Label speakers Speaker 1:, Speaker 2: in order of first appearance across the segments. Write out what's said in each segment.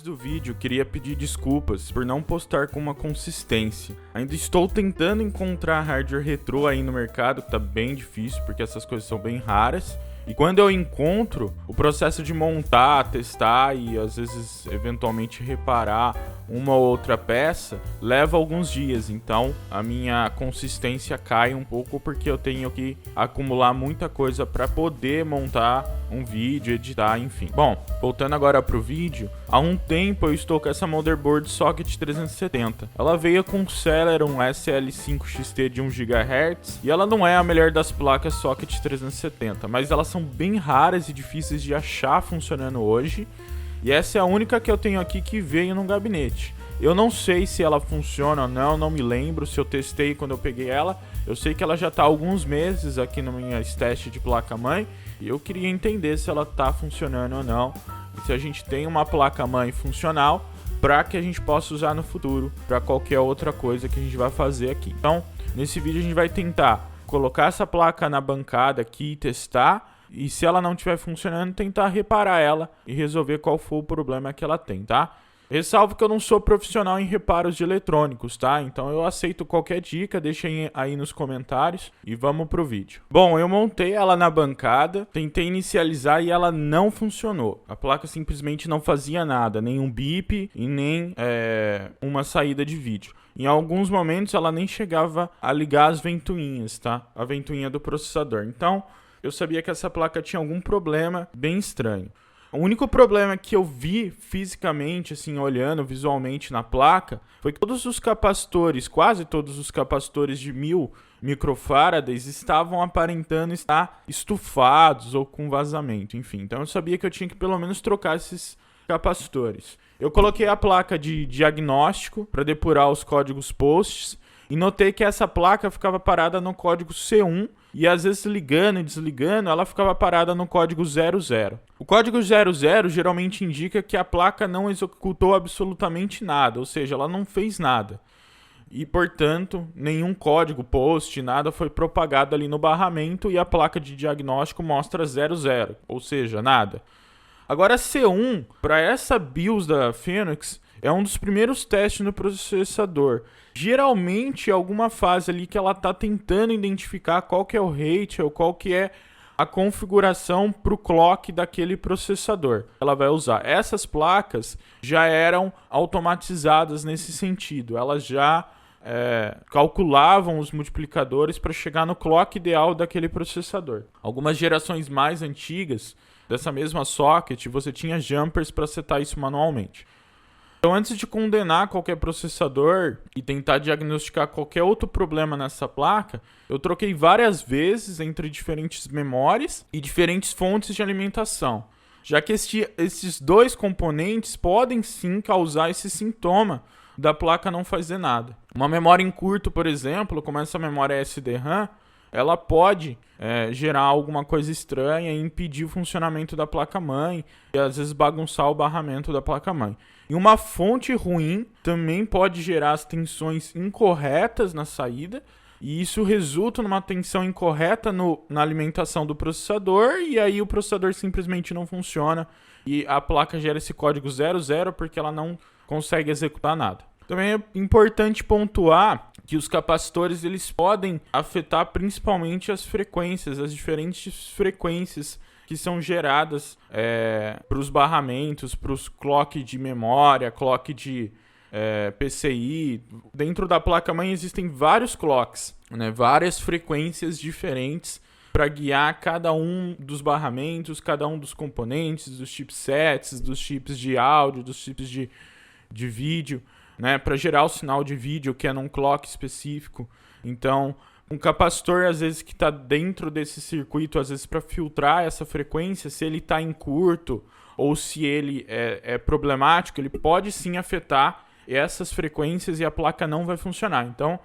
Speaker 1: Antes do vídeo, queria pedir desculpas por não postar com uma consistência. Ainda estou tentando encontrar hardware retrô aí no mercado, que tá bem difícil, porque essas coisas são bem raras. E quando eu encontro, o processo de montar, testar e às vezes eventualmente reparar uma ou outra peça leva alguns dias. Então a minha consistência cai um pouco porque eu tenho que acumular muita coisa para poder montar um vídeo, editar, enfim. Bom, voltando agora pro vídeo, há um tempo eu estou com essa motherboard Socket 370. Ela veio com um Celeron SL5 XT de 1 GHz e ela não é a melhor das placas Socket 370, mas elas são bem raras e difíceis de achar funcionando hoje. E essa é a única que eu tenho aqui que veio no gabinete. Eu não sei se ela funciona ou não me lembro se eu testei quando eu peguei ela. Eu sei que ela já está há alguns meses aqui na minha teste de placa-mãe e eu queria entender se ela está funcionando ou não. E se a gente tem uma placa-mãe funcional para que a gente possa usar no futuro para qualquer outra coisa que a gente vai fazer aqui. Então, nesse vídeo a gente vai tentar colocar essa placa na bancada aqui e testar. E se ela não estiver funcionando, tentar reparar ela e resolver qual for o problema que ela tem, tá? Ressalvo que eu não sou profissional em reparos de eletrônicos, tá? Então eu aceito qualquer dica, deixem aí nos comentários e vamos pro vídeo. Bom, eu montei ela na bancada, tentei inicializar e ela não funcionou. A placa simplesmente não fazia nada, nem um bip e nem uma saída de vídeo. Em alguns momentos ela nem chegava a ligar as ventoinhas, tá? A ventoinha do processador. Então eu sabia que essa placa tinha algum problema bem estranho. O único problema que eu vi fisicamente, assim, olhando visualmente na placa, foi que todos os capacitores, quase todos os capacitores de 1000 microfarads estavam aparentando estar estufados ou com vazamento, enfim. Então eu sabia que eu tinha que pelo menos trocar esses capacitores. Eu coloquei a placa de diagnóstico para depurar os códigos POSTs e notei que essa placa ficava parada no código C1 e às vezes ligando e desligando ela ficava parada no código 00. O código 00 geralmente indica que a placa não executou absolutamente nada, ou seja, ela não fez nada. E, portanto, nenhum código POST, nada foi propagado ali no barramento e a placa de diagnóstico mostra 00, ou seja, nada. Agora C1, para essa BIOS da Phoenix, é um dos primeiros testes no processador. Geralmente é alguma fase ali que ela está tentando identificar qual que é o rate ou qual que é a configuração para o clock daquele processador. Ela vai usar. Essas placas já eram automatizadas nesse sentido. Elas já calculavam os multiplicadores para chegar no clock ideal daquele processador. Algumas gerações mais antigas dessa mesma socket, você tinha jumpers para setar isso manualmente. Então, antes de condenar qualquer processador e tentar diagnosticar qualquer outro problema nessa placa, eu troquei várias vezes entre diferentes memórias e diferentes fontes de alimentação, já que esses dois componentes podem sim causar esse sintoma da placa não fazer nada. Uma memória em curto, por exemplo, como essa memória SDRAM, ela pode gerar alguma coisa estranha e impedir o funcionamento da placa-mãe e às vezes bagunçar o barramento da placa-mãe. E uma fonte ruim também pode gerar as tensões incorretas na saída e isso resulta numa tensão incorreta na alimentação do processador e aí o processador simplesmente não funciona e a placa gera esse código 00 porque ela não consegue executar nada. Também é importante pontuar que os capacitores eles podem afetar principalmente as frequências, as diferentes frequências que são geradas para os barramentos, para os clock de memória, clock de PCI. Dentro da placa-mãe existem vários clocks, né, várias frequências diferentes para guiar cada um dos barramentos, cada um dos componentes, dos chipsets, dos chips de áudio, dos chips de vídeo, né, para gerar o sinal de vídeo que é num clock específico. Então, um capacitor, às vezes, que está dentro desse circuito, às vezes, para filtrar essa frequência, se ele está em curto ou se ele é problemático, ele pode sim afetar essas frequências e a placa não vai funcionar. Então,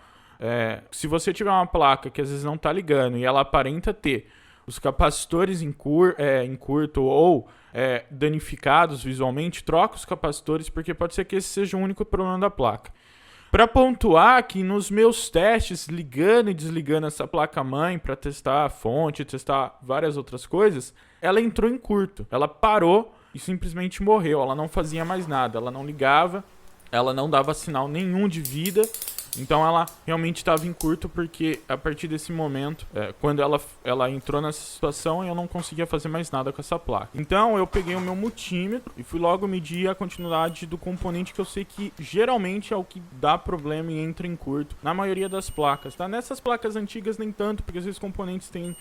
Speaker 1: se você tiver uma placa que às vezes não está ligando e ela aparenta ter os capacitores em curto ou danificados visualmente, troca os capacitores, porque pode ser que esse seja o único problema da placa. Para pontuar que nos meus testes, ligando e desligando essa placa-mãe para testar a fonte, testar várias outras coisas, ela entrou em curto. Ela parou e simplesmente morreu. Ela não fazia mais nada, ela não ligava, ela não dava sinal nenhum de vida. Então ela realmente estava em curto, porque a partir desse momento, quando ela entrou nessa situação, eu não conseguia fazer mais nada com essa placa. Então eu peguei o meu multímetro e fui logo medir a continuidade do componente, que eu sei que geralmente é o que dá problema e entra em curto na maioria das placas, tá? Nessas placas antigas nem tanto, porque esses componentes têm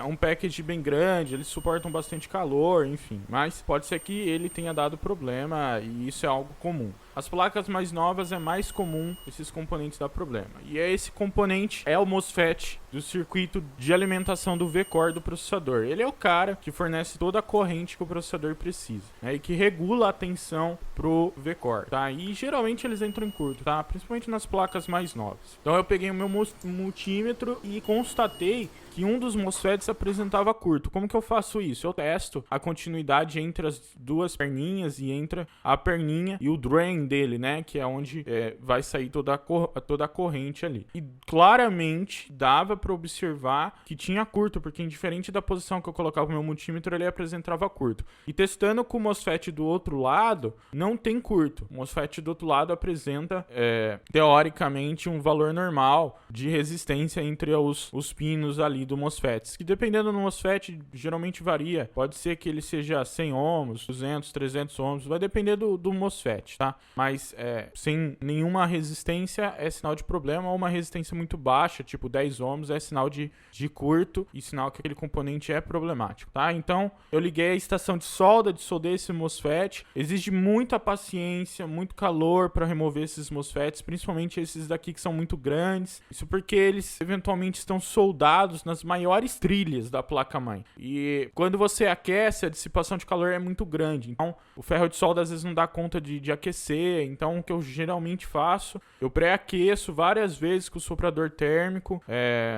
Speaker 1: um package bem grande, eles suportam bastante calor, enfim. Mas pode ser que ele tenha dado problema e isso é algo comum. As placas mais novas é mais comum esses componentes dar problema. E esse componente é o MOSFET do circuito de alimentação do V-Core do processador. Ele é o cara que fornece toda a corrente que o processador precisa, né? E que regula a tensão pro V-Core, tá? E geralmente eles entram em curto, tá? Principalmente nas placas mais novas. Então eu peguei o meu multímetro e constatei que um dos MOSFETs apresentava curto. Como que eu faço isso? Eu testo a continuidade entre as duas perninhas e entre a perninha e o drain dele, né? Que é onde vai sair toda a corrente ali. E claramente dava para observar que tinha curto, porque indiferente da posição que eu colocava o meu multímetro, ele apresentava curto. E testando com o MOSFET do outro lado, não tem curto. O MOSFET do outro lado apresenta, teoricamente, um valor normal de resistência entre os pinos ali do MOSFET, que dependendo do MOSFET geralmente varia, pode ser que ele seja 100 ohms, 200, 300 ohms, vai depender do MOSFET, tá? Mas sem nenhuma resistência é sinal de problema, ou uma resistência muito baixa, tipo 10 ohms, é sinal de curto e sinal que aquele componente é problemático, tá? Então eu liguei a estação de solda, soldei esse MOSFET. Exige muita paciência, muito calor para remover esses MOSFETs, principalmente esses daqui que são muito grandes. Isso porque eles eventualmente estão soldados nas maiores trilhas da placa-mãe. E quando você aquece, a dissipação de calor é muito grande. Então, o ferro de solda às vezes não dá conta de aquecer. Então, o que eu geralmente faço, eu pré-aqueço várias vezes com o soprador térmico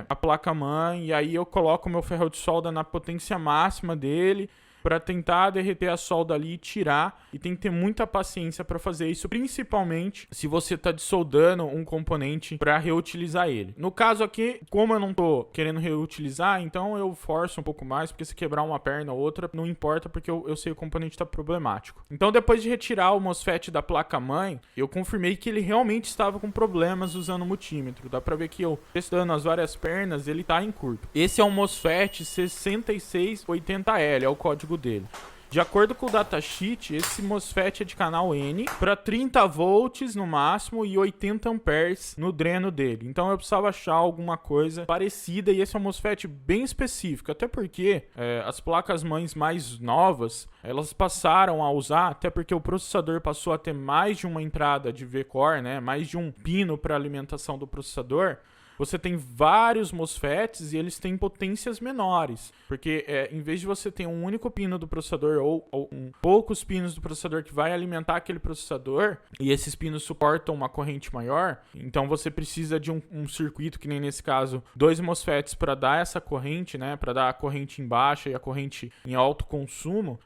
Speaker 1: a placa-mãe. E aí eu coloco o meu ferro de solda na potência máxima dele, para tentar derreter a solda ali e tirar, e tem que ter muita paciência para fazer isso, principalmente se você está dissoldando um componente para reutilizar ele. No caso aqui, como eu não tô querendo reutilizar, então eu forço um pouco mais, porque se quebrar uma perna ou outra, não importa, porque eu sei que o componente está problemático. Então depois de retirar o MOSFET da placa-mãe, eu confirmei que ele realmente estava com problemas usando o multímetro. Dá para ver que eu testando as várias pernas, ele está em curto. Esse é um MOSFET 6680L, é o código dele. De acordo com o datasheet, esse MOSFET é de canal N para 30 volts no máximo e 80 amperes no dreno dele. Então eu precisava achar alguma coisa parecida, e esse é um MOSFET bem específico, até porque as placas mães mais novas, elas passaram a usar, até porque o processador passou a ter mais de uma entrada de V-Core, né? Mais de um pino para alimentação do processador. Você tem vários MOSFETs e eles têm potências menores, porque em vez de você ter um único pino do processador ou poucos pinos do processador que vai alimentar aquele processador, e esses pinos suportam uma corrente maior, então você precisa de um circuito, que nem nesse caso, 2 MOSFETs para dar essa corrente, né, para dar a corrente em baixa e a corrente em alto consumo.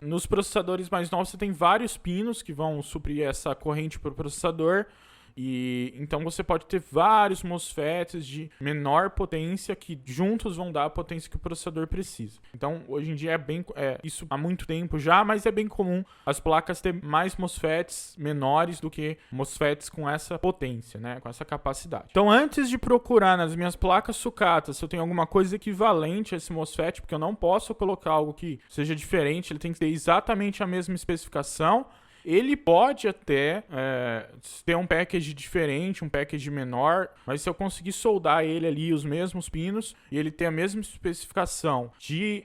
Speaker 1: Nos processadores mais novos você tem vários pinos que vão suprir essa corrente para o processador. E então você pode ter vários MOSFETs de menor potência que juntos vão dar a potência que o processador precisa. Então hoje em dia isso há muito tempo já, mas é bem comum as placas ter mais MOSFETs menores do que MOSFETs com essa potência, né, com essa capacidade. Então antes de procurar nas minhas placas sucatas se eu tenho alguma coisa equivalente a esse MOSFET, porque eu não posso colocar algo que seja diferente, ele tem que ter exatamente a mesma especificação. Ele pode até ter um package diferente, um package menor, mas se eu conseguir soldar ele ali, os mesmos pinos, e ele ter a mesma especificação de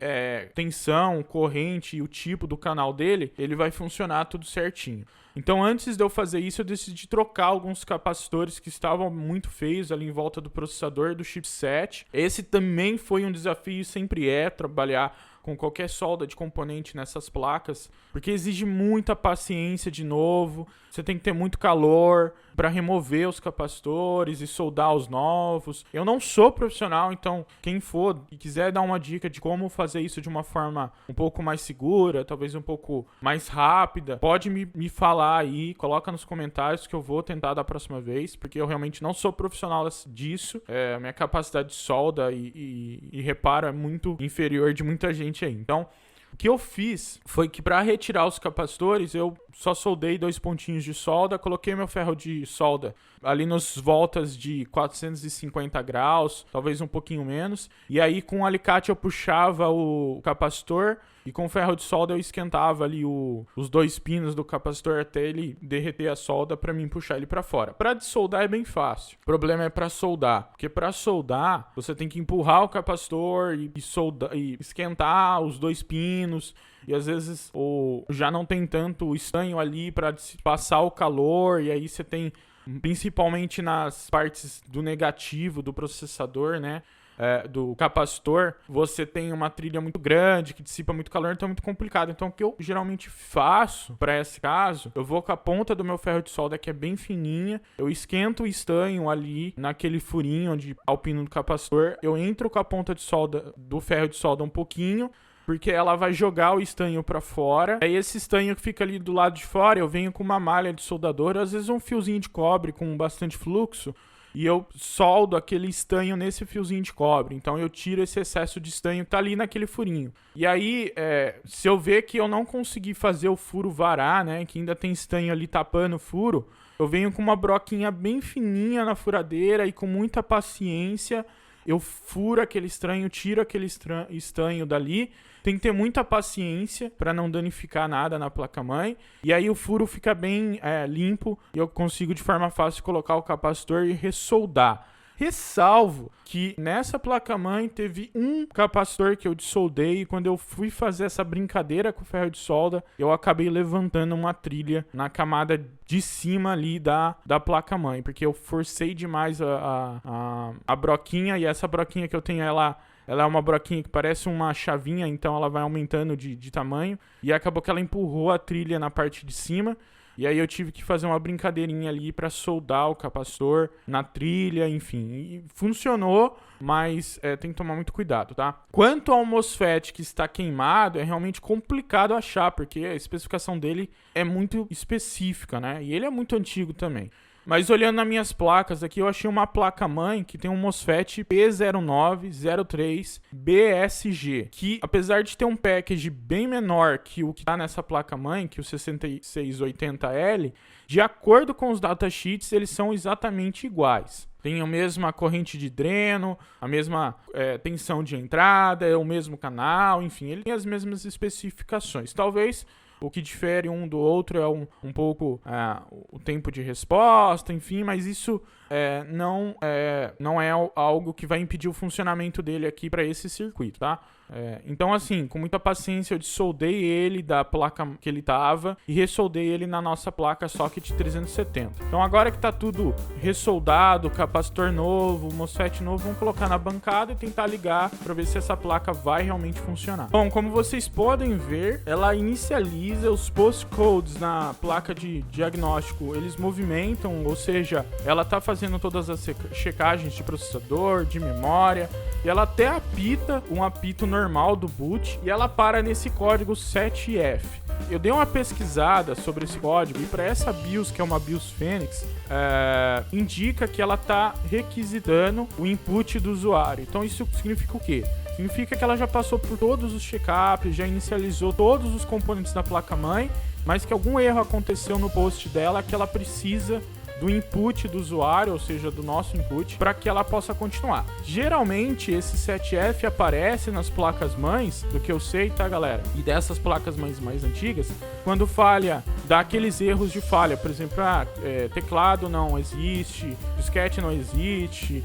Speaker 1: tensão, corrente e o tipo do canal dele, ele vai funcionar tudo certinho. Então, antes de eu fazer isso, eu decidi trocar alguns capacitores que estavam muito feios ali em volta do processador, do chipset. Esse também foi um desafio, sempre trabalhar com qualquer solda de componente nessas placas, porque exige muita paciência de novo, você tem que ter muito calor para remover os capacitores e soldar os novos. Eu não sou profissional, então quem for e quiser dar uma dica de como fazer isso de uma forma um pouco mais segura, talvez um pouco mais rápida, pode me falar aí, coloca nos comentários que eu vou tentar da próxima vez, porque eu realmente não sou profissional disso. A minha capacidade de solda e reparo é muito inferior de muita gente aí. Então, O que eu fiz foi que para retirar os capacitores, eu só soldei 2 pontinhos de solda, coloquei meu ferro de solda ali nos voltas de 450 graus, talvez um pouquinho menos, e aí com o alicate eu puxava o capacitor e com o ferro de solda eu esquentava ali os 2 pinos do capacitor até ele derreter a solda para mim puxar ele para fora. Para desoldar é bem fácil. O problema é para soldar, porque para soldar você tem que empurrar o capacitor e soldar e esquentar os 2 pinos. E às vezes já não tem tanto estanho ali para passar o calor, e aí você tem, principalmente nas partes do negativo do processador, né? Do capacitor, você tem uma trilha muito grande que dissipa muito calor, então é muito complicado. Então o que eu geralmente faço para esse caso, eu vou com a ponta do meu ferro de solda, que é bem fininha, eu esquento o estanho ali naquele furinho onde tá o pino do capacitor, eu entro com a ponta de solda do ferro de solda um pouquinho, porque ela vai jogar o estanho para fora. Aí esse estanho que fica ali do lado de fora, eu venho com uma malha de soldador, às vezes um fiozinho de cobre com bastante fluxo, e eu soldo aquele estanho nesse fiozinho de cobre. Então eu tiro esse excesso de estanho que tá ali naquele furinho. E aí, se eu ver que eu não consegui fazer o furo varar, né, que ainda tem estanho ali tapando o furo, eu venho com uma broquinha bem fininha na furadeira e com muita paciência eu furo aquele estanho, tiro aquele estanho dali. Tem que ter muita paciência para não danificar nada na placa-mãe. E aí o furo fica bem limpo e eu consigo de forma fácil colocar o capacitor e ressoldar. Ressalvo que nessa placa-mãe teve um capacitor que eu desoldei, e quando eu fui fazer essa brincadeira com o ferro de solda, eu acabei levantando uma trilha na camada de cima ali da placa-mãe, porque eu forcei demais a broquinha, e essa broquinha que eu tenho, ela é uma broquinha que parece uma chavinha, então ela vai aumentando de tamanho, e acabou que ela empurrou a trilha na parte de cima. E aí eu tive que fazer uma brincadeirinha ali para soldar o capacitor na trilha, enfim. E funcionou, mas tem que tomar muito cuidado, tá? Quanto ao MOSFET que está queimado, é realmente complicado achar, porque a especificação dele é muito específica, né? E ele é muito antigo também. Mas olhando nas minhas placas aqui, eu achei uma placa-mãe que tem um MOSFET P0903BSG, que apesar de ter um package bem menor que o que está nessa placa-mãe, que o 6680L, de acordo com os datasheets, eles são exatamente iguais. Tem a mesma corrente de dreno, a mesma tensão de entrada, o mesmo canal, enfim, ele tem as mesmas especificações. Talvez o que difere um do outro é um pouco o tempo de resposta, enfim, mas isso não é algo que vai impedir o funcionamento dele aqui para esse circuito, tá? Então, assim, com muita paciência, eu desoldei ele da placa que ele tava e ressoldei ele na nossa placa Socket 370. Então, agora que tá tudo ressoldado, capacitor novo, MOSFET novo, vamos colocar na bancada e tentar ligar para ver se essa placa vai realmente funcionar. Bom, como vocês podem ver, ela inicializa os postcodes na placa de diagnóstico, eles movimentam, ou seja, ela tá fazendo todas as checagens de processador, de memória, e ela até apita um apito normal do boot, e ela para nesse código 7F. Eu dei uma pesquisada sobre esse código, e para essa BIOS, que é uma BIOS Phoenix, indica que ela está requisitando o input do usuário. Então isso significa o quê? Significa que ela já passou por todos os check-ups, já inicializou todos os componentes da placa-mãe, mas que algum erro aconteceu no post dela, que ela precisa do input do usuário, ou seja, do nosso input, para que ela possa continuar. Geralmente, esse 7F aparece nas placas-mães, do que eu sei, tá, galera? E dessas placas-mães mais antigas, quando falha, dá aqueles erros de falha. Por exemplo, teclado não existe, disquete não existe,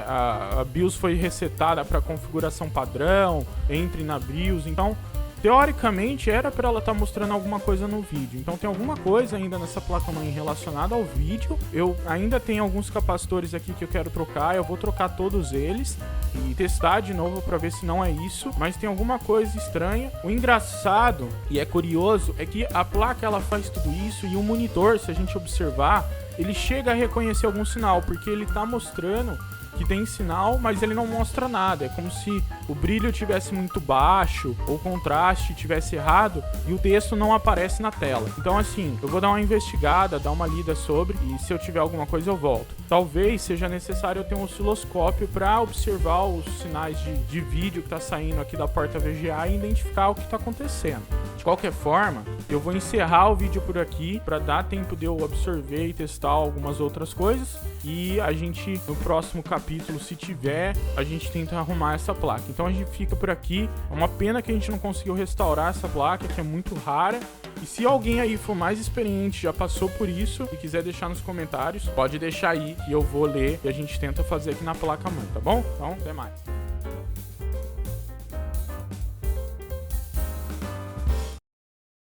Speaker 1: a BIOS foi resetada para configuração padrão, entre na BIOS. Então, teoricamente, era para ela estar mostrando alguma coisa no vídeo. Então tem alguma coisa ainda nessa placa-mãe relacionada ao vídeo. Eu ainda tenho alguns capacitores aqui que eu quero trocar. Eu vou trocar todos eles e testar de novo para ver se não é isso. Mas tem alguma coisa estranha. O engraçado e é curioso é que a placa ela faz tudo isso e o monitor, se a gente observar, ele chega a reconhecer algum sinal, porque ele está mostrando que tem sinal, mas ele não mostra nada. É como se o brilho tivesse muito baixo ou o contraste tivesse errado e o texto não aparece na tela. Então assim, eu vou dar uma investigada, dar uma lida sobre, e se eu tiver alguma coisa eu volto. Talvez seja necessário eu ter um osciloscópio para observar os sinais de vídeo que está saindo aqui da porta VGA e identificar o que está acontecendo. De qualquer forma, eu vou encerrar o vídeo por aqui para dar tempo de eu absorver e testar algumas outras coisas, e a gente, no próximo capítulo, se tiver, a gente tenta arrumar essa placa. Então a gente fica por aqui. É uma pena que a gente não conseguiu restaurar essa placa, que é muito rara. E se alguém aí for mais experiente, já passou por isso e quiser deixar nos comentários, pode deixar aí que eu vou ler e a gente tenta fazer aqui na placa-mãe, tá bom? Então, até mais.